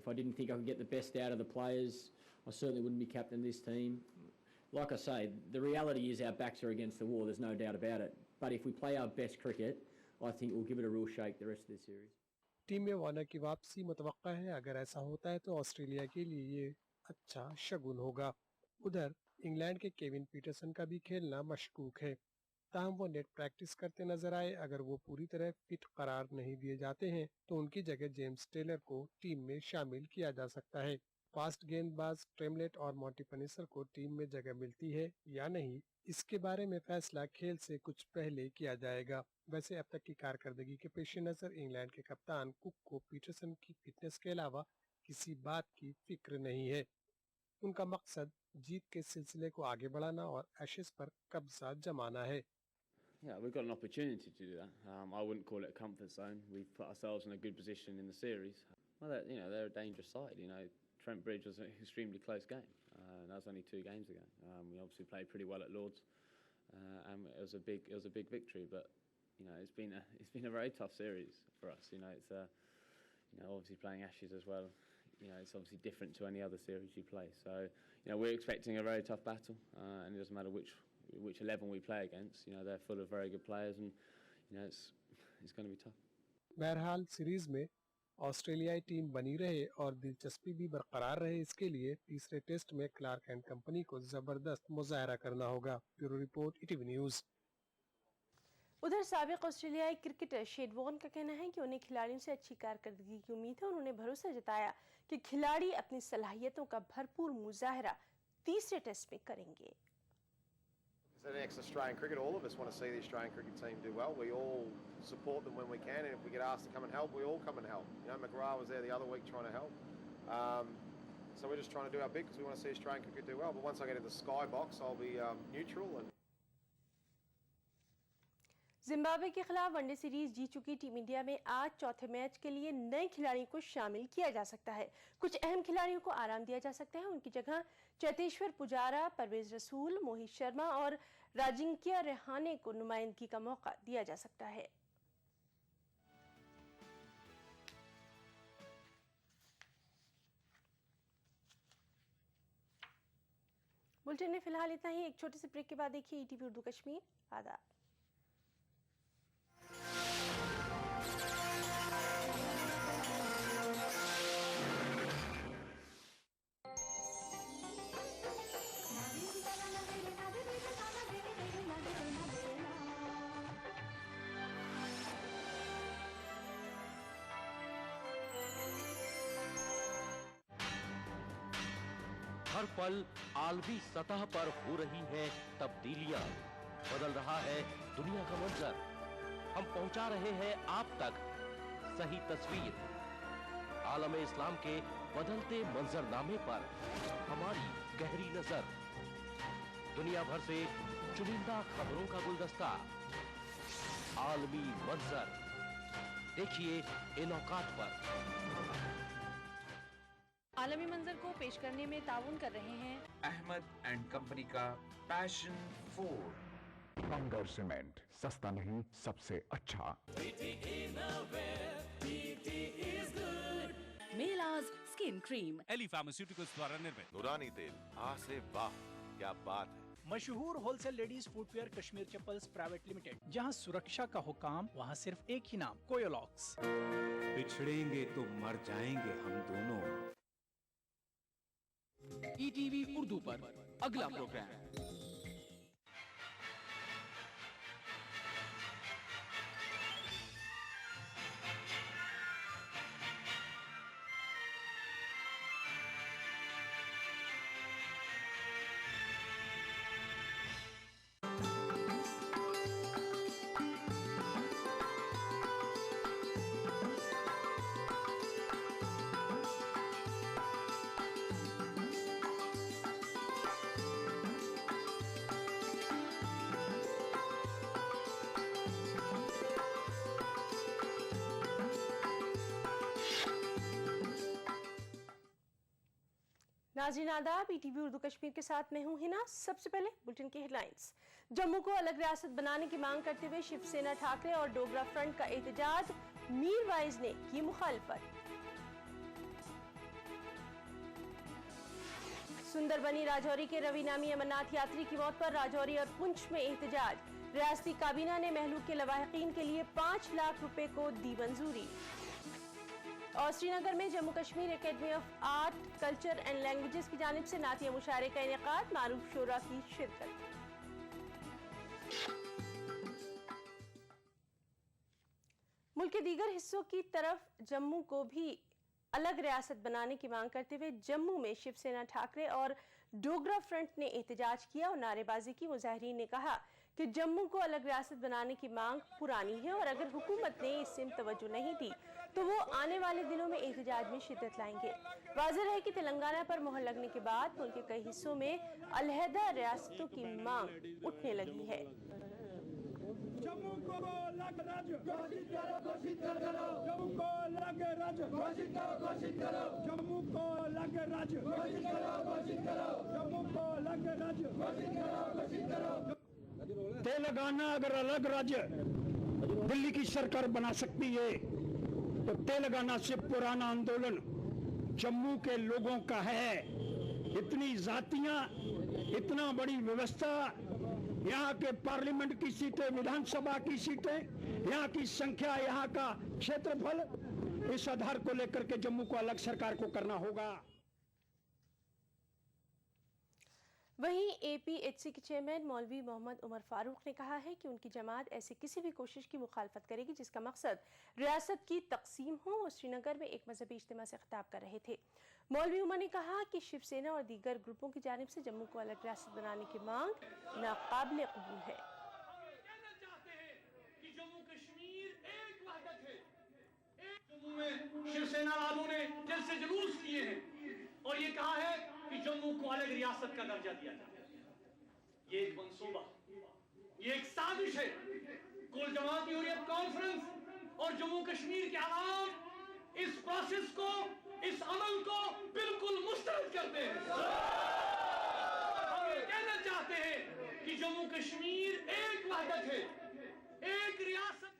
If I didn't think I could get the best out of the players, I certainly wouldn't be captain this team. Like I say, the reality is our backs are against the wall, there's no doubt about it. But if we play our best cricket, I think we'll give it a real shake the rest of the series. Team में Warner की वापसी मुतवक्का है। अगर ऐसा होता है तो Australia के लिए ये अच्छा शगुन होगा। उधर इंग्लैंड के केविन पीटरसन का भी खेलना मशकूक है। ताहम वो नेट प्रैक्टिस करते नजर आए। अगर वो पूरी तरह फिट करार नहीं दिए जाते हैं तो उनकी जगह जेम्स टेलर को टीम में शामिल किया जा सकता है। फास्ट गेंदबाज ट्रेमलेट और मॉन्टी पनिसर को टीम में जगह मिलती है या नहीं, इसके बारे में फैसला खेल से कुछ पहले किया जाएगा। वैसे अब तक की कारकर्दगी के पेश नजर इंग्लैंड के कप्तान कुक को पीटरसन की फिटनेस के अलावा किसी बात की फिक्र नहीं है। उनका मकसद जीत के सिलसिले को आगे बढ़ाना और एशेज पर कब्जा जमाना है। Yeah, we've got an opportunity to do that. I wouldn't call it a comfort zone. We've put ourselves in a good position in the series. Well, they're a dangerous side. Trent Bridge was an extremely close game. That was only 2 games ago. We obviously played pretty well at Lords, and it was a big victory. But it's been a very tough series for us. It's obviously playing Ashes as well. It's obviously different to any other series you play. So we're expecting a very tough battle, and it doesn't matter which 11 we play against. They're full of very good players, and it's going to be tough. बहरहाल series में ऑस्ट्रेलियाई team बनी रहे और दिलचस्पी भी बरकरार रहे, इसके लिए तीसरे टेस्ट में क्लार्क एंड कंपनी को जबरदस्त मुजाहरा करना होगा। Bureau report, ETV news. उधर साबिक ऑस्ट्रेलियाई क्रिकेटर शेन वॉर्न का कहना है कि उन्हें खिलाड़ियों से अच्छी कारकर्दगी की उम्मीद है। उन्होंने भरोसा जताया कि खिलाड़ी अपनी सलाहियतों का भरपूर मुजाहरा तीसरे टेस्ट में करेंगे। It's an ex-Australian cricket. All of us want to see the Australian cricket team do well. We all support them when we can, and if we get asked to come and help, we all come and help. McGrath was there the other week trying to help. So we're just trying to do our bit because we want to see Australian cricket do well. But once I get into the Sky box, I'll be neutral and. Zimbabwe के खिलाफ one day series जीत चुकी team India में आज चौथे match के लिए नए खिलाड़ियों को शामिल किया जा सकता है। कुछ अहम खिलाड़ियों को आराम दिया जा सकता है। उनकी जगह चेतेश्वर पुजारा, परवेज रसूल, मोहित शर्मा और राजिंक्य रेहाने को नुमाइंदगी का मौका दिया जा सकता है। बुलेटिन में फिलहाल इतना ही। एक छोटे से ब्रेक के बाद देखिए ईटीवी उर्दू कश्मीर। आदाब। हर पल आलमी सतह पर हो रही है तब्दीलियां, बदल रहा है दुनिया का मंजर। हम पहुंचा रहे हैं आप तक सही तस्वीर। आलम इस्लाम के बदलते मंजरनामे पर हमारी गहरी नजर। दुनिया भर से चुनिंदा खबरों का गुलदस्ता, आलमी मंजर। देखिए इन औकात पर। आलमी मंजर को पेश करने में ताउन कर रहे हैं अहमद एंड कंपनी का पैशन 4। बंगर सीमेंट, सस्ता नहीं सबसे अच्छा। मेलाज स्किन क्रीम, एली फार्मास्यूटिकल्स द्वारा निर्मित। नूरानी तेल, आ से वाह, क्या बात है। मशहूर wholesale ladies footwear Kashmir chappals private limited, जहां सुरक्षा का हुकाम, वहां सिर्फ एक ही नाम, कोयोलॉक्स। बिछड़ेंगे तो मर जाएंगे हम दोनों। ईटीवी उर्दू पर अगला प्रोग्राम। नाज़रीन आदाब, ईटीवी उर्दू कश्मीर के साथ मैं हूं हिना। सबसे पहले बुलेटिन की हेडलाइंस। जम्मू को अलग रियासत बनाने की मांग करते हुए शिवसेना ठाकरे और डोगरा फ्रंट का एहतजाज, मीरवाइज ने की मुखालफत। सुंदरबनी राजौरी के रवि नामी अमरनाथ यात्री की मौत पर राजौरी और पुंछ में एहतजाज। रियासती काबीना ने महलूक के लवाहिकीन के लिए 5 लाख रुपए को दी मंजूरी। और श्रीनगर में Jammu Kashmir academy of art, culture and languages की जानिब से नातिया मुशायरे का इनेकाद, मारूफ शोरा की शिरकत। मुल्क के दीगर हिस्सों की तरफ जम्मू को भी अलग रियासत बनाने की मांग करते हुए जम्मू में शिवसेना, ठाकरे और डोगरा फ्रंट ने एहतजाज किया और नारेबाजी की। मुजाहिरीन ने कहा कि जम्मू को अलग रियासत बनाने की मांग पुरानी है और अगर हुकूमत ने इस सिम तवज्जो नहीं दी तो वो आने वाले दिनों में एहतजाज में शिद्दत लाएंगे। वाज़ेह है कि तेलंगाना पर मोहर लगने के बाद मुल्क के कई हिस्सों में अलहदा रियासतों की मांग उठने लगी है। जम्मू को अलग राज्य घोषित करो, घोषित करो। जम्मू को अलग राज्य घोषित करो, घोषित करो। जम्मू को अलग राज्य घोषित करो, घोषित करो। जम्मू को अलग राज्य घोषित करो, घोषित करो। तेलंगाना अगर अलग राज्य दिल्ली की सरकार बना सकती है तो तेलंगाना से पुराना आंदोलन जम्मू के लोगों का है। इतनी जातियां, इतना बड़ी व्यवस्था, यहाँ के पार्लियामेंट की सीटें, विधानसभा की सीटें, यहाँ की संख्या, यहाँ का क्षेत्रफल, इस आधार को लेकर के जम्मू को अलग सरकार को करना होगा। वहीं APHC के चेयरमैन मौलवी मोहम्मद उमर फारूक ने कहा है कि उनकी जमात ऐसी किसी भी कोशिश की मुखालफत करेगी जिसका मकसद रियासत की तकसीम हो। और श्रीनगर में एक मजहबी इज्तिमा से खिताब कर रहे थे। मौलवी उमर ने कहा कि शिवसेना और दीगर ग्रुपों की जानिब से जम्मू को अलग रियासत बनाने की मांग नाकाबिल कबूल है। जम्मू में शिवसेना वालों ने दिल से जुलूस किए हैं और ये कहा है कि जम्मू को अलग रियासत का दर्जा दिया जाए। ये एक मंसूबा, ये एक साजिश है। कुल जमाती हुर्रियत कॉन्फ्रेंस और जम्मू कश्मीर के अवाम इस प्रोसेस को, इस अमल को बिल्कुल मुस्तरद करते हैं। हम ये कहना चाहते हैं कि जम्मू कश्मीर एक वहदत है, एक रियासत।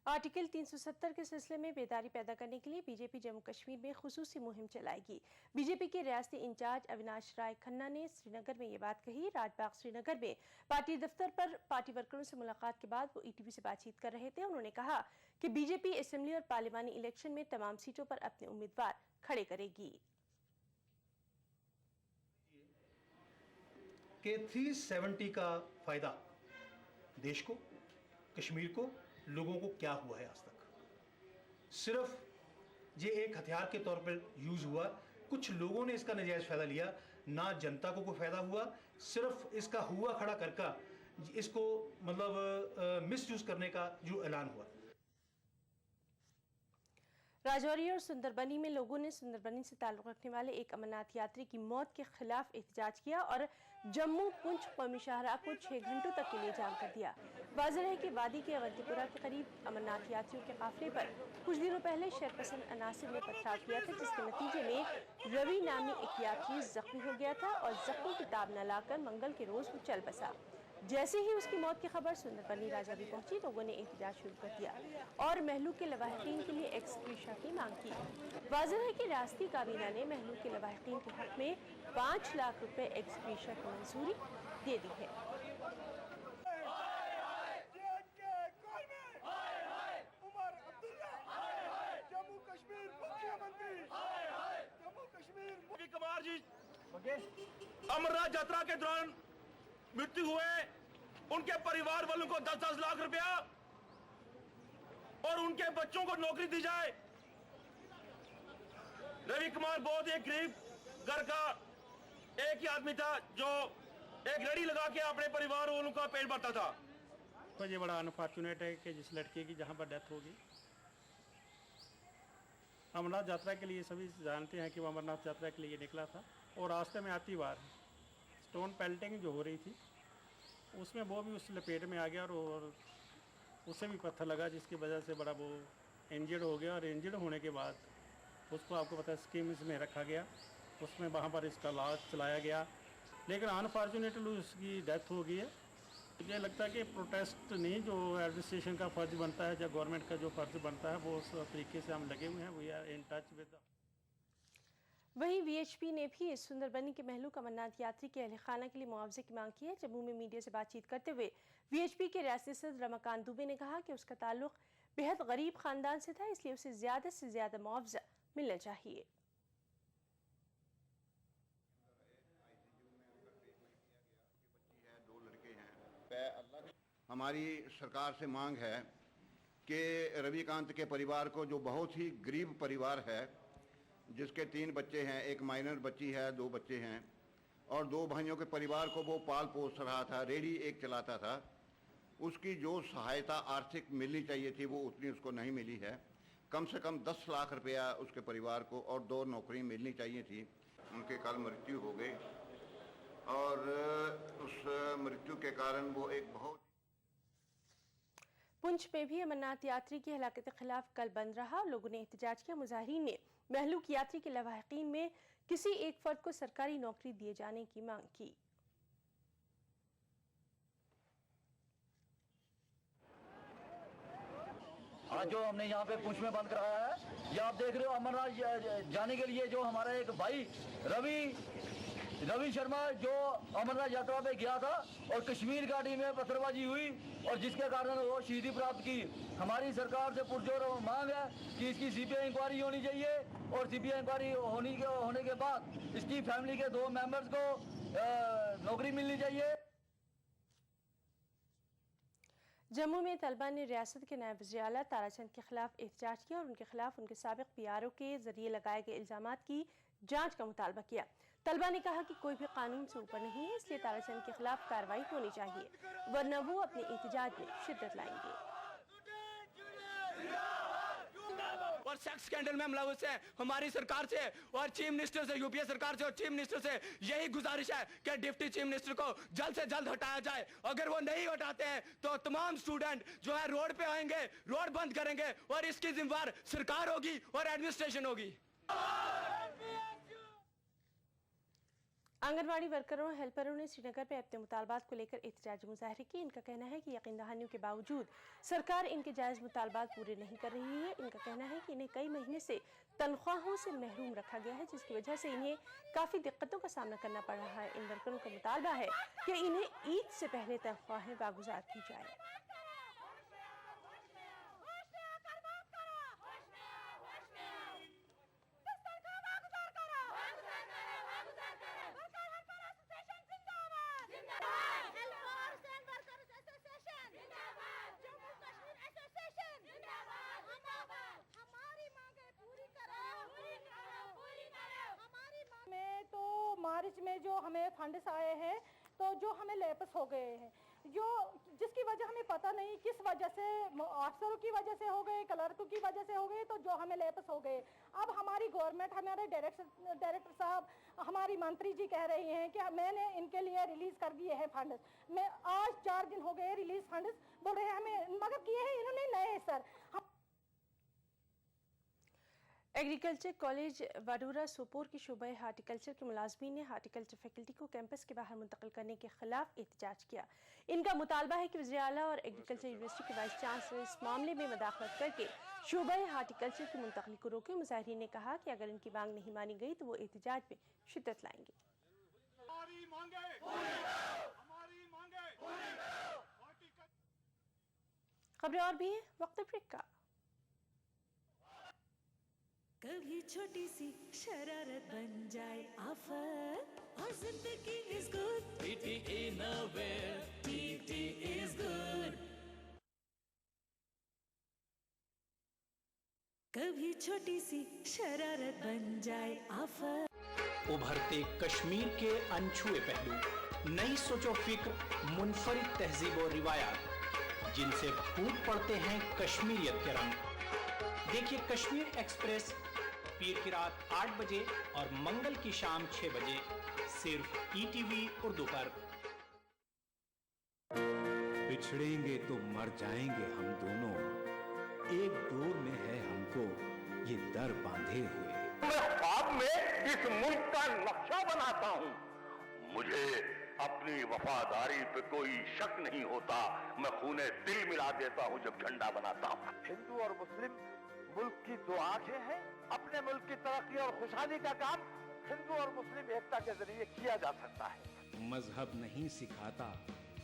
आर्टिकल 370 के सिलसिले में बेदारी पैदा करने के लिए बीजेपी जम्मू कश्मीर में खुसूसी मुहिम चलाएगी। बीजेपी के रियासती इंचार्ज अविनाश राय खन्ना ने श्रीनगर में ये बात कही। राजबाग श्रीनगर में पार्टी दफ्तर पर पार्टी वर्करों से मुलाकात के बाद वो ETV से बातचीत कर रहे थे। उन्होंने कहा कि बीजेपी असेंबली और पार्लिमानी इलेक्शन में तमाम सीटों पर अपने उम्मीदवार खड़े करेगी। कि 370 का फायदा देश को, कश्मीर को, लोगों को क्या हुआ है आज तक? सिर्फ ये एक हथियार के तौर पर यूज हुआ। कुछ लोगों ने इसका नजायज फायदा लिया, ना जनता को कोई फायदा हुआ। सिर्फ इसका हुआ खड़ा करके इसको मतलब मिसयूज करने का जो ऐलान हुआ। राजौरी और सुंदरबनी में लोगों ने सुंदरबनी से ताल्लुक़ रखने वाले एक अमरनाथ यात्री की मौत के खिलाफ एहतजाज किया और जम्मू पुंछ कौमी शाहराह को 6 घंटों तक के लिए जाम कर दिया। वाज़ेह है कि वादी के अवंतीपुरा के करीब अमरनाथ यात्रियों के काफिले पर कुछ दिनों पहले शरपसंद अनासिर ने पथराव किया था, जिसके नतीजे में रवि नामी एक यात्री जख्मी हो गया था और जख्मी की ताब न लाकर मंगल के रोज वो चल बसा। जैसे ही उसकी मौत की खबर सुंदरबनी राजौरी पहुंची, लोगों ने एहतजाज शुरू कर दिया और महलूक के लवाहिकीन के लिए एक्सग्रेशिया की मांग की। वाज़ेह है कि रियासती काबीना ने महलूक के लवाहिकीन के हक में 5 लाख रुपए एक्सग्रेशिया की मंजूरी दे दी है। कुमार जी अमरनाथ यात्रा के दौरान मृत्यु हुए उनके परिवार वालों को 10-10 लाख रुपया और उनके बच्चों को नौकरी दी जाए। रवि कुमार बहुत एक गरीब घर का एक ही आदमी था जो एक रेडी लगा के अपने परिवार वालों का पेट भरता था। तो ये बड़ा अनफॉर्चुनेट है कि जिस लड़के की जहां पर डेथ होगी। अमरनाथ यात्रा के लिए सभी जानते हैं कि वो अमरनाथ यात्रा के लिए निकला था और रास्ते में आती बार स्टोन पेल्टिंग जो हो रही थी उसमें वो भी उस लपेट में आ गया और उसे भी पत्थर लगा, जिसकी वजह से बड़ा वो इंजर्ड हो गया। और इंजर्ड होने के बाद उसको आपको पता है स्कीम्स में रखा गया, उसमें वहाँ पर इसका इलाज चलाया गया, लेकिन अनफॉर्चुनेटली उसकी डेथ हो गई है। मुझे लगता है कि प्रोटेस्ट नहीं, जो एडमिनिस्ट्रेशन का फ़र्ज़ बनता है या गवर्नमेंट का जो फ़र्ज़ बनता है वो उस तरीके से हम लगे हुए हैं। We are in touch with वहीं वीएचपी ने भी सुंदरबनी के महलूक अमरनाथ यात्री के अहल खाना के लिए मुआवजे की मांग की है। जम्मू में मीडिया से बातचीत करते हुए वीएचपी के रियासती सदर रमाकांत दुबे ने कहा कि उसका ताल्लुक बेहद गरीब खानदान से था, इसलिए उसे ज़्यादा से ज़्यादा मुआवजा मिलना चाहिए। हमारी सरकार से मांग है कि रविकांत के परिवार को, जो बहुत ही गरीब परिवार है, जिसके 3 बच्चे हैं, एक माइनर बच्ची है, 2 बच्चे हैं और 2 भाइयों के परिवार को वो पाल पोस रहा था, रेडी एक चलाता था, उसकी जो सहायता आर्थिक मिलनी चाहिए थी वो उतनी उसको नहीं मिली है। कम से कम 10 लाख रुपया उसके परिवार को और 2 नौकरी मिलनी चाहिए थी। उनके कल मृत्यु हो गई और उस मृत्यु के कारण वो एक बहुत। पुंछ में भी अमरनाथ यात्री की हलाकत के खिलाफ कल बंद रहा। लोगों ने एहतजाज किया। मुजाहिरीन ने महलूक यात्री के लवाहिकीन में किसी एक फर्द को सरकारी नौकरी दिए जाने की मांग की। आज जो हमने यहाँ पे पुंछ में बंद कराया है, ये आप देख रहे हो अमरनाथ जाने के लिए जो हमारा एक भाई रवि शर्मा जो अमरनाथ यात्रा पे गया था और कश्मीर घाटी में पत्थरबाजी हुई और जिसके कारण वो शहीदी प्राप्त की। हमारी सरकार से पुरजोर मांग है कि इसकी सीबीआई इंक्वायरी होनी चाहिए और सीबीआई इंक्वायरी होने के बाद इसकी फैमिली के 2 मेंबर्स को नौकरी मिलनी चाहिए। जम्मू में तलबा ने रियासत के नायब वज़ीर आला ताराचंद के खिलाफ एहतजाज किया और उनके खिलाफ उनके साबिक पीआरओ के जरिए लगाए गए इल्जामात की जांच का मुतालबा किया। तलबा ने कहा कि कोई भी कानून से ऊपर नहीं है, इसलिए ताराचंद के खिलाफ कार्रवाई होनी चाहिए, वरना वो अपने एहतजाज में शिद्दत लाएंगे। और सेक्स स्कैंडल में मुलव्वस है हमारी सरकार से और चीफ मिनिस्टर से, यूपीए सरकार से और चीफ मिनिस्टर से यही गुजारिश है कि डिप्टी चीफ मिनिस्टर को जल्द से जल्द हटाया जाए। अगर वो नहीं हटाते हैं तो तमाम स्टूडेंट जो है रोड पे आएंगे, रोड बंद करेंगे और इसकी जिम्मेदार सरकार होगी और एडमिनिस्ट्रेशन होगी। आंगनवाड़ी वर्करों और हेल्परों ने श्रीनगर में अपने मुतालबात को लेकर एहतजाजी मुजाहरे की। इनका कहना है कि यकीन दहानियों के बावजूद सरकार इनके जायज़ मुतालबात पूरे नहीं कर रही है। इनका कहना है कि इन्हें कई महीने से तनख्वाहों से महरूम रखा गया है, जिसकी वजह से इन्हें काफ़ी दिक्कतों का सामना करना पड़ रहा है। इन वर्करों का मुतालबा है कि इन्हें ईद से पहले तनख्वाहें वागुजार की जाए। मार्च में जो हमें फंड्स आए हैं तो जो हमें लैप्स हो गए हैं, जो जिसकी वजह हमें पता नहीं किस वजह से, अफसरों की वजह से हो गए, क्लर्क की वजह से हो गए, तो जो हमें लैप्स हो गए। अब हमारी गवर्नमेंट, हमारे डायरेक्टर साहब, हमारी मंत्री जी कह रही हैं कि मैंने इनके लिए रिलीज कर दिए हैं फंड्स। मैं आज 4 दिन हो गए रिलीज फंड्स बोल रहे हैं हमें, मगर किए हैं इन्होंने नए सर। एग्रीकल्चर कॉलेज वाडूरा सोपोर की शोबे हार्टिकल्चर के मुलाजमीन ने हार्टिकल्चर फैकल्टी को कैंपस के बाहर मुंतकिल करने के खिलाफ एहतजाज किया। इनका मुतालबा है कि वज़ीर आला और एग्रीकल्चर यूनिवर्सिटी के वाइस चांसलर इस मामले में मदाखलत करके शोबे हार्टिकल्चर की मुंतकिली को रोके। मुजाहिरीन ने कहा कि अगर इनकी मांग नहीं मानी गई तो वो एहतजाज में शिद्दत लाएंगे। खबरें और भी हैं, वक्त ब्रेक का। कभी छोटी सी शरारत बन जाए आफत और जिंदगी is good. TT Innovair, TT is good। कभी छोटी सी शरारत बन जाए आफत। उभरते कश्मीर के अनछुए पहलू, नई सोचो फिक्र, मुनफरिद तहजीब और रिवायात जिनसे फूट पड़ते हैं कश्मीरियत के रंग। देखिए कश्मीर एक्सप्रेस पीर की रात 8 बजे और मंगल की शाम 6 बजे सिर्फ ETV उर्दू पर। बिछड़ेंगे तो मर जाएंगे हम दोनों, एक डोर में है हमको ये दर बांधे हुए। मैं ख्वाब में इस मुल्क का नक्शा बनाता हूँ, मुझे अपनी वफादारी पे कोई शक नहीं होता। मैं खूने दिल मिला देता हूँ जब झंडा बनाता हूँ। हिंदू और मुस्लिम मुल्क की 2 आंखें हैं। अपने मुल्क की तरक्की और खुशहाली का काम हिंदू और मुस्लिम एकता के जरिए किया जा सकता है। मजहब नहीं सिखाता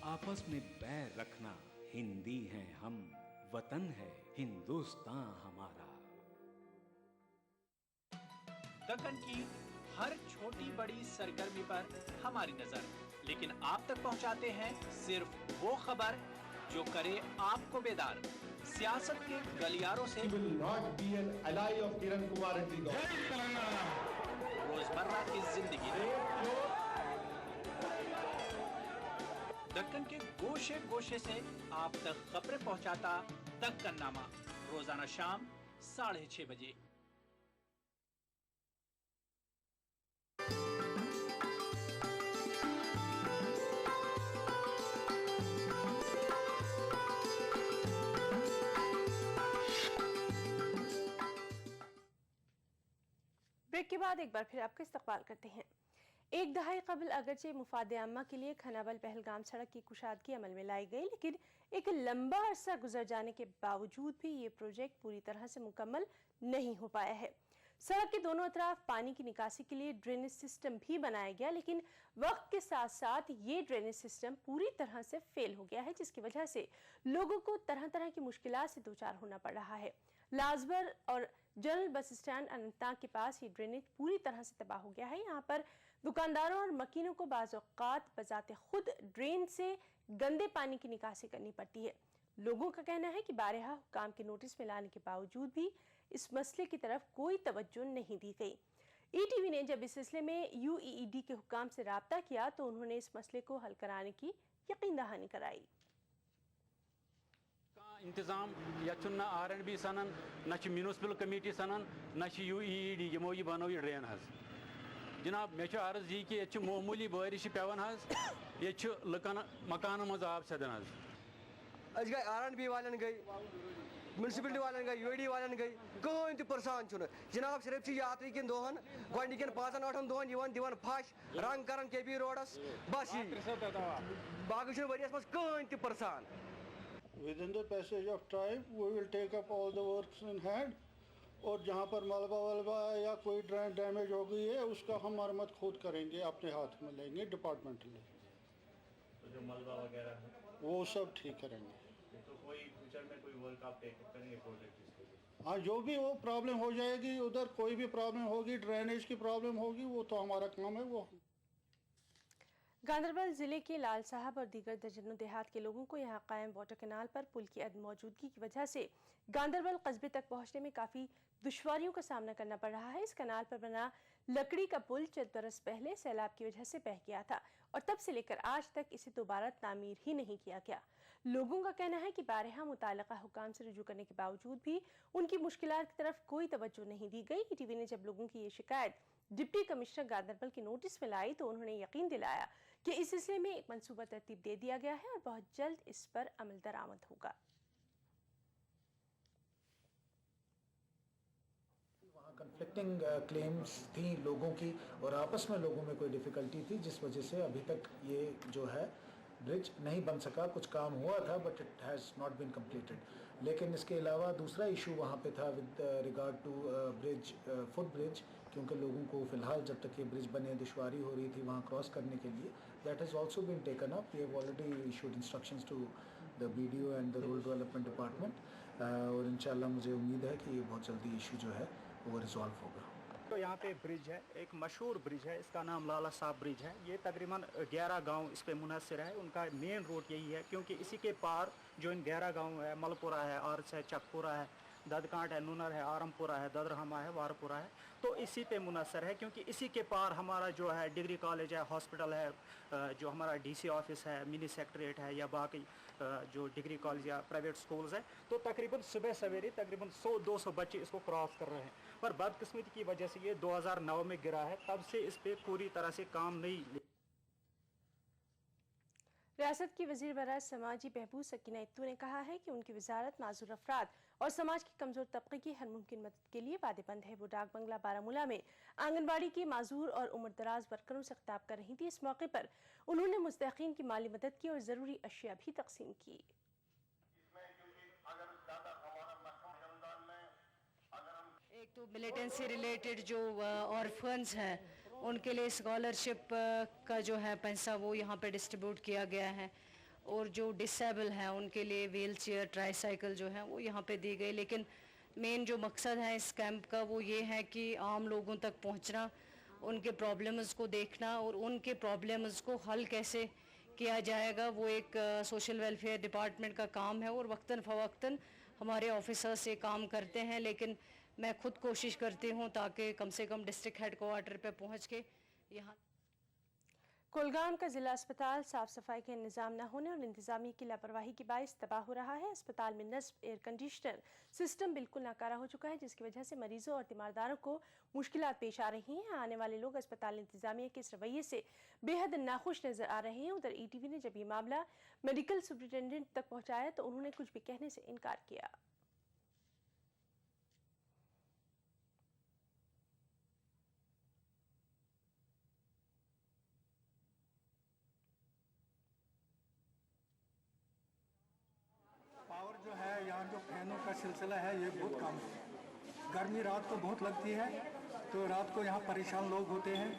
आपस में बैर रखना, हिंदी हैं हम, वतन है हिंदुस्तान हमारा। दक्कन की हर छोटी बड़ी सरगर्मी पर हमारी नजर, लेकिन आप तक पहुंचाते हैं सिर्फ वो खबर जो करे आपको बेदार। सियासत के गलियारों से रोजमर्रा की जिंदगी, दक्कन के गोशे गोशे से आप तक खबरें पहुंचाता दक्कन नामा, रोजाना शाम 6:30 बजे। ब्रेक के बाद एक बार फिर आपका इस्तकबाल करते हैं। एक दहाई कबल अगरचे मुफादे आम्मा के लिए खनाबल पहलगाम सड़क की कुशादगी अमल में लाई गई, लेकिन एक लंबा अरसा गुजर जाने के बावजूद भी ये प्रोजेक्ट पूरी तरह से मुकम्मल नहीं हो पाया है। सड़क के दोनों तरफ पानी की निकासी के लिए ड्रेनेज सिस्टम भी बनाया गया, लेकिन वक्त के साथ साथ ये ड्रेनेज सिस्टम पूरी तरह से फेल हो गया है, जिसकी वजह से लोगों को तरह तरह की मुश्किलात से दो चार होना पड़ रहा है। लाजबर और जनरल बस स्टैंड अनंतनाग के पास ये ड्रेनेज पूरी तरह से तबाह हो गया है। यहाँ पर दुकानदारों और मकीनों को बाज़ औक़ात बजाते खुद ड्रेन से गंदे पानी की निकासी करनी पड़ती है। लोगों का कहना है कि बारहा हुकाम के नोटिस में लाने के बावजूद भी इस मसले की तरफ कोई तवज्जो नहीं दी गई। ईटीवी ने जब इस सिलसिले में यूईडी के हुकाम से राब्ता किया तो उन्होंने इस मसले को हल कराने की यकीन दहानी कराई। इंतजाम या आर&बी सनन न म्यूनसिपल कमेटी सनन न यूईडी यमो यह बनो यह ड्रेन हज। जनाब मे अर्ज यह कि ये मामूली बारिश पेवान हज, ये लुकन मकान मज आब सदन हज। गई आर&बी वालन गई, म्यूनसिपलिटी वालन गई, यूईडी वालन गई, कहीं तो परेशान चुन जनाब। सिर्फ यात्री किन दोहन गंडिकन 5-8 दोहन दिवन फश रंग करन केबी रोडस बस बाकी वरियस मज कहीं तो परेशान। Within the passage of time, we will take up all the works in hand, और जहाँ पर मलबा वलबा या कोई ड्रेन डैमेज हो गई है उसका हम मरम्मत खुद करेंगे, अपने हाथ में लेंगे डिपार्टमेंटली। तो जो मलबा वगैरह है वो सब ठीक करेंगे। तो कोई फ्यूचर में कोई वर्क आप टेक करेंगे प्रोजेक्ट जिसके? हाँ, जो भी वो प्रॉब्लम हो जाएगी, उधर कोई भी प्रॉब्लम होगी, ड्रेनेज की प्रॉब्लम होगी, वो तो हमारा काम है। वो गांदरबल जिले के लाल साहब और दीगर दर्जनों देहात के लोगों को यहाँ कायम वाटर कैनाल पर पुल की अदम मौजूदगी की वजह से गांदरबल कस्बे तक पहुँचने में काफ़ी दुश्वारियों का सामना करना पड़ रहा है। इस कैनाल पर बना लकड़ी का पुल चंद बरस पहले सैलाब की वजह से बह गया था और तब से लेकर आज तक इसे दोबारा तामीर ही नहीं किया गया। लोगों का कहना है कि बारहा मुतालिका हुकाम से रुजू करने के बावजूद भी उनकी मुश्किलात की तरफ कोई तवज्जो नहीं दी गई। ईटीवी ने जब लोगों की ये शिकायत डिप्टी कमिश्नर गांदरबल के नोटिस में लाई तो उन्होंने यकीन दिलाया कि इस सिलसिले में एक मंसूबा तरतीब दे दिया गया है और बहुत जल्द इस पर अमल दरामद होगा। वहाँ कन्फ्लिक्टिंग क्लेम्स थी लोगों की और आपस में लोगों में कोई डिफ़िकल्टी थी, जिस वजह से अभी तक ये जो है ब्रिज नहीं बन सका। कुछ काम हुआ था but it has not been completed. लेकिन इसके अलावा दूसरा इशू वहाँ पे था with regard to bridge, foot bridge, क्योंकि लोगों को फ़िलहाल जब तक ये ब्रिज बने दुश्वारी हो रही थी वहाँ क्रॉस करने के लिए। That has also been taken up. We have already issued instructions to the BDO and the rural development department और इंशाल्लाह मुझे उम्मीद है कि ये बहुत जल्दी इशू जो है वो रिजॉल्व होगा। तो यहाँ पे ब्रिज है, एक मशहूर ब्रिज है, इसका नाम लाला साहब ब्रिज है। ये तकरीबन 11 गांव इस पे मुनहसर है। उनका मेन रोड यही है क्योंकि इसी के पार जो इन 11 गांव है, मलपुरा है, आरस है, चकपुरा है, ददकांट है, नूनर है, आरमपुरा है, ददरहमा है, वारपुरा है, तो इसी पे मुनहसर है। क्योंकि इसी के पार हमारा जो है डिग्री कॉलेज है, हॉस्पिटल है, जो हमारा DC ऑफिस है, मिनी सेक्रेटरीट है या बाकी जो डिग्री कॉलेज या प्राइवेट स्कूल्स हैं। तो तकरीबन सुबह सवेरे तकरीबन 100-200 बच्चे इसको क्रॉस कर रहे हैं, पर बदकिस्मती की वजह से ये 2009 में गिरा है, तब से इस पर पूरी तरह से काम नहीं। रियासत की वज़ीर बराए समाजी बहबूद सकीना इत्तू ने कहा है कि उनकी वजारत माजूर अफराद और समाज के कमज़ोर तबके की हर मुमकिन मदद के लिए वादेबंद है। वो डाक बंगला बारामूला में आंगनबाड़ी के माजूर और उम्रदराज वर्करों से खिताब कर रही थी। इस मौके पर उन्होंने मुस्तहिकीन की माली मदद की और ज़रूरी अशिया भी तकसीम की। एक तो मिलिटेंसी रिलेटेड जो ऑर्फन्स हैं उनके लिए स्कॉलरशिप का जो है पैसा वो यहाँ पे डिस्ट्रीब्यूट किया गया है, और जो डिसेबल हैं उनके लिए व्हील चेयर ट्राईसाइकिल जो है वो यहाँ पे दी गई। लेकिन मेन जो मकसद है इस कैंप का वो ये है कि आम लोगों तक पहुँचना, उनके प्रॉब्लम्स को देखना और उनके प्रॉब्लम्स को हल कैसे किया जाएगा, वो एक सोशल वेलफेयर डिपार्टमेंट का काम है और वक्तन फ़वक्तन हमारे ऑफिसर्स ये काम करते हैं। लेकिन मैं खुद कोशिश करती हूँ ताकि कम से कम डिस्ट्रिक्ट हेडक्वार्टर पे पहुँच के यहाँ। कुलगाम का जिला अस्पताल साफ सफाई के निज़ाम न होने और इंतजामी की लापरवाही के बायस तबाह हो रहा है। अस्पताल में नस्ब एयर कंडीशनर सिस्टम बिल्कुल नाकारा हो चुका है, जिसकी वजह से मरीजों और तीमारदारों को मुश्किलात पेश आ रही हैं। आने वाले लोग अस्पताल इंतजामिया के इस रवैये से बेहद नाखुश नजर आ रहे हैं। उधर ETV ने जब ये मामला मेडिकल सुप्रिटेंडेंट तक पहुँचाया तो उन्होंने कुछ भी कहने से इनकार किया। पावर जो है यहाँ जो फैनों का सिलसिला है ये बहुत कम है। गर्मी रात को बहुत लगती है तो रात को यहाँ परेशान लोग होते हैं,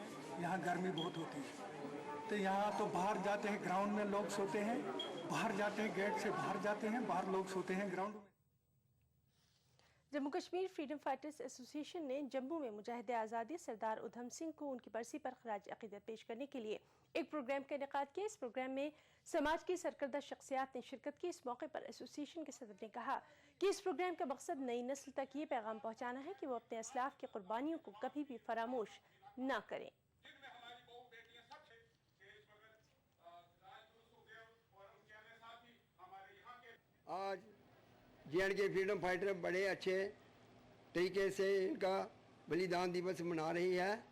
यहाँ गर्मी बहुत होती है। तो यहाँ तो बाहर जाते हैं, ग्राउंड में लोग सोते हैं, बाहर जाते हैं, गेट से बाहर जाते हैं, बाहर लोग सोते हैं ग्राउंड में। Jammu Kashmir freedom fighters association ने जम्मू में मुजाहिद आज़ादी सरदार उधम सिंह को उनकी बरसी पर खराज अकीदत पेश करने के लिए एक प्रोग्राम का इनेकाद किया। इस प्रोग्राम में समाज की सरकर्दा शख्सियात ने शिरकत की। इस मौके पर एसोसिएशन के सदर ने कहा कि इस प्रोग्राम का मकसद नई नस्ल तक ये पैगाम पहुँचाना है कि वो अपने असलाफ की कुर्बानियों को कभी भी फरामोश न करें। आज J&K फ्रीडम फाइटर बड़े अच्छे तरीके से इनका बलिदान दिवस मना रही है।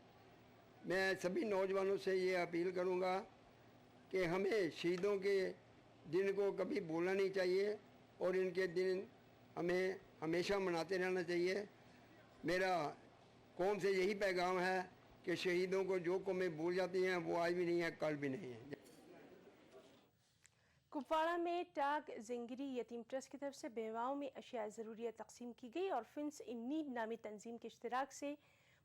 मैं सभी नौजवानों से ये अपील करूंगा कि हमें शहीदों के दिन को कभी भूलना नहीं चाहिए और इनके दिन हमें हमेशा मनाते रहना चाहिए। मेरा कौम से यही पैगाम है कि शहीदों को जो कौमें भूल जाती हैं वो आज भी नहीं है, कल भी नहीं है। कुपवाड़ा में टाग जिंगरी यतीम ट्रस्ट की तरफ से बेवाओं में अशिया ज़रूरियात तकसीम की गई और फिन्स इन नीड नामी तंजीम के इश्तिराक से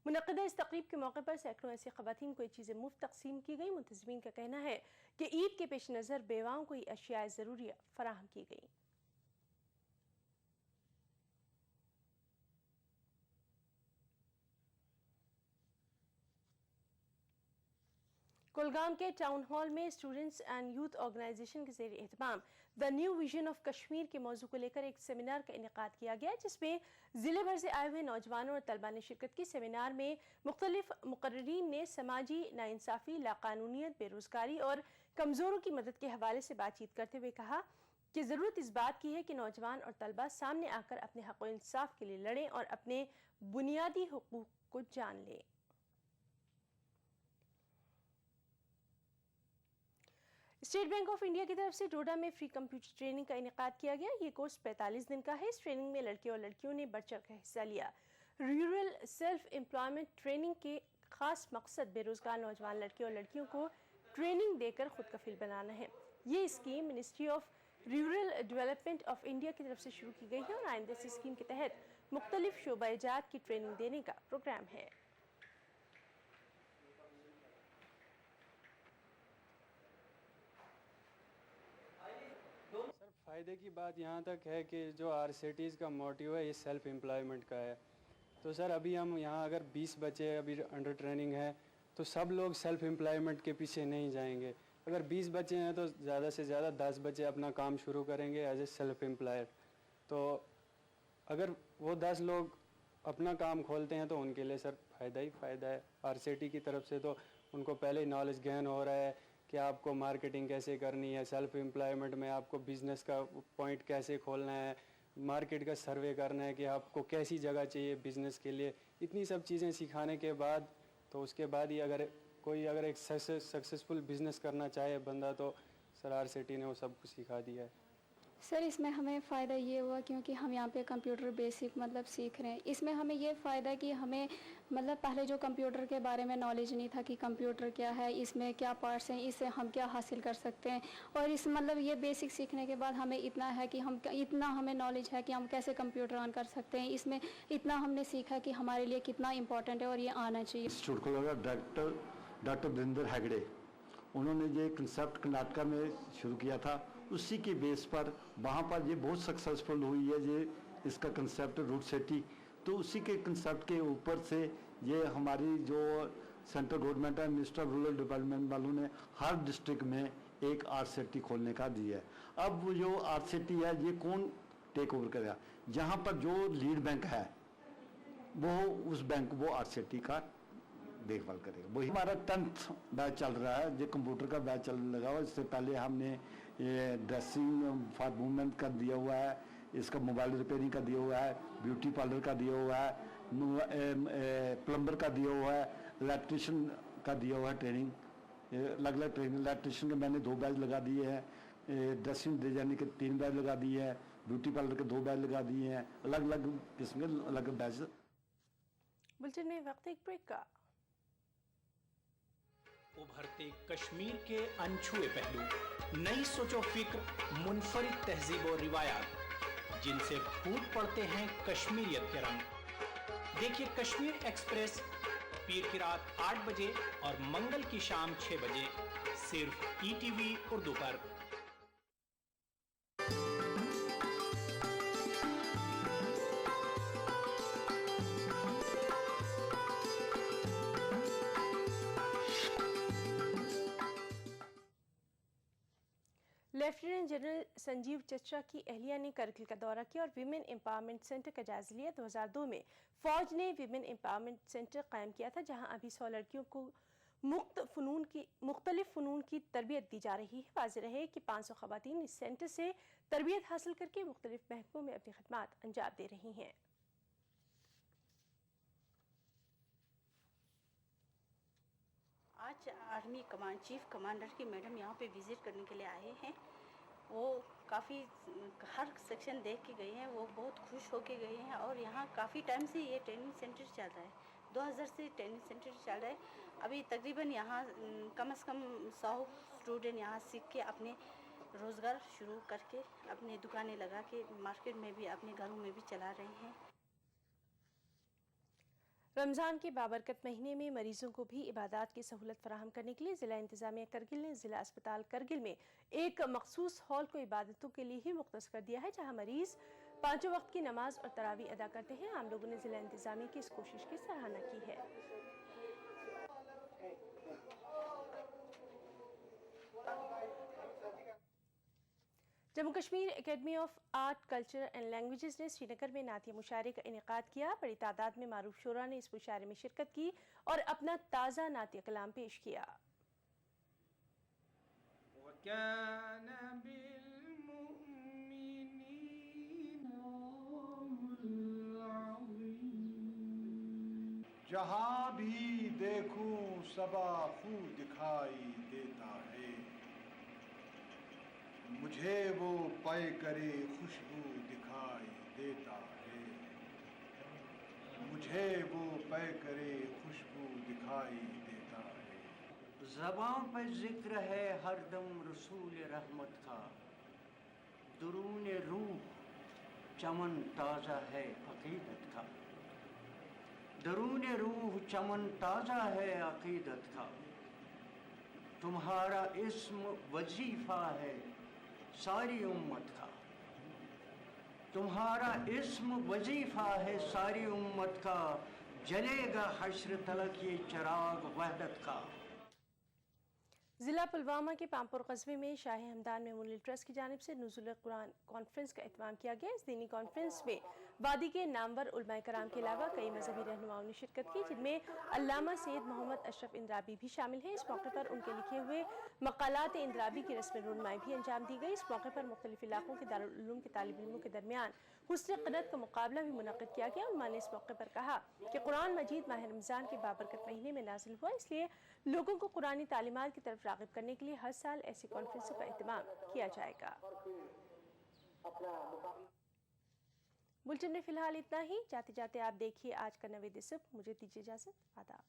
मुनक़दा इस तक़रीब के मौके पर सैकड़ों ऐसी ख़वातीन को ये चीज़ें मुफ्त तकसीम की गई। मुंतज़मीन का कहना है कि ईद के पेश नज़र बेवाओं को ये अशिया ज़रूरिया फराहम की गई। कुलगाम के टाउन हॉल में स्टूडेंट्स एंड यूथ ऑर्गेनाइजेशन के ज़ेर एहतमाम the new vision of Kashmir के मौजू को लेकर एक सेमिनार का इनेकाद किया गया, जिसमें ज़िले भर से आए हुए नौजवानों और तलबा ने शिरकत की। सेमिनार में मुख्तलिफ मुकर्रीरीन ने समाजी नाइंसाफ़ी, लाकानूनियत, बेरोज़गारी और कमज़ोरों की मदद के हवाले से बातचीत करते हुए कहा कि ज़रूरत इस बात की है कि नौजवान और तलबा सामने आकर अपने हक़ व इंसाफ़ के लिए लड़ें और अपने बुनियादी हुकूक़ को जान लें। स्टेट बैंक ऑफ इंडिया की तरफ से डोडा में फ्री कंप्यूटर ट्रेनिंग का इनेकाद किया गया। ये कोर्स 45 दिन का है। इस ट्रेनिंग में लड़के और लड़कियों ने बढ़ चढ़ कर हिस्सा लिया। रूरल सेल्फ एम्प्लॉयमेंट ट्रेनिंग के खास मकसद बेरोजगार नौजवान लड़के और लड़कियों को ट्रेनिंग देकर खुद कफील बनाना है। ये scheme ministry of rural development of India की तरफ से शुरू की गई है और आइंदा इस स्कीम के तहत मुख्तलिफ शोबा-ए-जात की ट्रेनिंग देने का प्रोग्राम है। फ़ायदे की बात यहाँ तक है कि जो RCTs का मोटिव है ये सेल्फ़ एम्प्लॉयमेंट का है। तो सर अभी हम यहाँ अगर 20 बच्चे अभी अंडर ट्रेनिंग है तो सब लोग सेल्फ़ एम्प्लॉयमेंट के पीछे नहीं जाएंगे। अगर 20 बच्चे हैं तो ज़्यादा से ज़्यादा 10 बच्चे अपना काम शुरू करेंगे एज ए सेल्फ़ एम्प्लॉयर। तो अगर वो 10 लोग अपना काम खोलते हैं तो उनके लिए सर फ़ायदा ही फ़ायदा है। RCT की तरफ से तो उनको पहले ही नॉलेज गेन हो रहा है कि आपको मार्केटिंग कैसे करनी है, सेल्फ़ एम्प्लॉयमेंट में आपको बिज़नेस का पॉइंट कैसे खोलना है, मार्केट का सर्वे करना है कि आपको कैसी जगह चाहिए बिज़नेस के लिए। इतनी सब चीज़ें सिखाने के बाद तो उसके बाद ही अगर एक सक्सेसफुल बिज़नेस करना चाहे बंदा तो सर RCT ने वो सब कुछ सिखा दिया है। सर इसमें हमें फ़ायदा ये हुआ क्योंकि हम यहाँ पे कंप्यूटर बेसिक मतलब सीख रहे हैं। इसमें हमें ये फ़ायदा कि हमें मतलब पहले जो कंप्यूटर के बारे में नॉलेज नहीं था कि कंप्यूटर क्या है, इसमें क्या पार्ट्स हैं, इससे हम क्या हासिल कर सकते हैं। और इस मतलब ये बेसिक सीखने के बाद हमें इतना है कि हम इतना हमें नॉलेज है कि हम कैसे कंप्यूटर ऑन कर सकते हैं। इसमें इतना हमने सीखा कि हमारे लिए कितना इम्पोर्टेंट है और ये आना चाहिए। इंस्टीट्यूट को लगा डॉक्टर वीरेंद्र हेगड़े, उन्होंने ये कंसेप्ट कर्नाटका में शुरू किया था। उसी के बेस पर वहाँ पर ये बहुत सक्सेसफुल हुई है ये इसका कंसेप्ट रूट सिटी। तो उसी के कंसेप्ट के ऊपर से ये हमारी जो सेंट्रल गवर्नमेंट है, मिनिस्टर ऑफ रूरल डेवलपमेंट वालों ने हर डिस्ट्रिक्ट में एक आर्ट सिटी खोलने का दिया है। अब वो जो आर्ट सिटी है ये कौन टेक ओवर करेगा? जहाँ पर जो लीड बैंक है वो उस बैंक वो आर्ट सिटी का देखभाल करेगा। वही हमारा 10th बैच चल रहा है, जो कंप्यूटर का बैच चल लगा हुआ। इससे पहले हमने ये ड्रेसिंग फॉर वुमेन का दिया हुआ है, इसका मोबाइल रिपेयरिंग का दिया हुआ है, ब्यूटी पार्लर का दिया हुआ है, प्लम्बर का दिया हुआ है, इलेक्ट्रिशियन का दिया हुआ है ट्रेनिंग। अलग अलग ट्रेनिंग इलेक्ट्रिशियन के मैंने 2 बैच लगा दिए हैं, ड्रेसिंग डिजाइनिंग के 3 बैच लगा दिए हैं, ब्यूटी पार्लर के 2 बैच लगा दिए हैं। अलग अलग किस्म के अलग बैच। बुलेटिन में वक्त एक ब्रेक का। उभरते कश्मीर के अनछुए पहलू, नई सोचो फिक्र, मुनफरिद तहजीब और रिवायात जिनसे फूट पड़ते हैं कश्मीरियत के रंग। देखिए कश्मीर एक्सप्रेस पीर की रात 8 बजे और मंगल की शाम 6 बजे सिर्फ ETV उर्दू पर। लेफ्टिनेंट जनरल संजीव चच्चा की अहलिया ने करगिल का दौरा किया और विमेन एम्पावरमेंट सेंटर का जायजा लिया। 2002 में फौज ने विमेन एम्पावरमेंट सेंटर कायम किया था, जहां अभी 100 लड़कियों को मुख्तलिफ फ़नून की तरबियत दी जा रही है। वाज़ेह रहे कि 500 ख़वातीन इस सेंटर से तरबियत हासिल करके मुख्तलिफ महकमों में अपनी खिदमात अंजाम दे रही हैं। आज आर्मी कमांड चीफ कमांडर की मैडम यहाँ पे विज़िट करने के लिए आए हैं। वो काफ़ी हर सेक्शन देख के गए हैं, वो बहुत खुश होके गए हैं। और यहाँ काफ़ी टाइम से ये ट्रेनिंग सेंटर चल रहा है, 2000 से ट्रेनिंग सेंटर चल रहा है। अभी तकरीबन यहाँ कम से कम 100 स्टूडेंट यहाँ सीख के अपने रोज़गार शुरू करके अपनी दुकानें लगा के मार्केट में भी अपने घरों में भी चला रहे हैं। रमज़ान के बाबरकत महीने में मरीजों को भी इबादत की सहूलत फराहम करने के लिए ज़िला इंतज़ामिया करगिल ने ज़िला अस्पताल करगिल में एक मखसूस हॉल को इबादतों के लिए ही मुख्तस कर दिया है, जहां मरीज 5 वक्त की नमाज और तरावी अदा करते हैं। आम लोगों ने ज़िला इंतज़ामिया की इस कोशिश की सराहना की है। Jammu Kashmir academy of art culture and languages ने श्रीनगर में नातिया मुशायरे का इनेकाद किया। बड़ी तादाद में मारूफ शोरा ने इस मुशायरे में शिरकत की और अपना ताज़ा नातिया कलाम पेश किया। जहाँ भी देखूं सबा खू दिखाई देता है, मुझे वो पै करे खुशबू दिखाई देता है, मुझे वो पै करे खुशबू दिखाई देता है। ज़बान पे जिक्र है हरदम रसूल रहमत का, दुरून रूह चमन ताज़ा है अक़ीदत का, दरून रूह चमन ताज़ा है अक़ीदत का। तुम्हारा इस्म वजीफ़ा है सारी उम्मत का, तुम्हारा इस्म वजीफ़ा है सारी उम्मत का, जलेगा हश्र तलक ये चिराग वहदत का। ज़िला पुलवामा के पामपुर कस्बे में शाही हमदान मेमोरियल ट्रस्ट की जानिब से नुज़ुल कुरान कॉन्फ्रेंस का एहतमाम किया गया। इस दीनी कॉन्फ्रेंस में वादी के नामवर उलमाए कराम के अलावा कई मजहबी रहनुमाओं ने शिरकत की, जिनमें अल्लामा सैयद मोहम्मद अशरफ इंद्राबी भी शामिल हैं। इस मौके पर उनके लिखे हुए मकालात इंद्राबी की रस्म रुनमाई भी अंजाम दी गई। इस मौके पर मुख्तलिफ इलाकों के दारुल उलूम के तालिब इल्मों के दरमियान हुस्न क़नत का मुकाबला भी मुनक़िद किया गया। उन्होंने ने इस मौके पर कहा कि कुरान मजीद माह रमज़ान के बाबरकत महीने में नाजिल हुआ, इसलिए लोगों को कुरानी तालीमात की तरफ राग़िब करने के लिए हर साल ऐसी कॉन्फ्रेंसों का एहतमाम किया जाएगा। अपना मुकाबला। बुलेटिन में फिलहाल इतना ही। जाते जाते आप देखिए आज का नवे दिसप। मुझे दीजिए इजाजत। आदाब।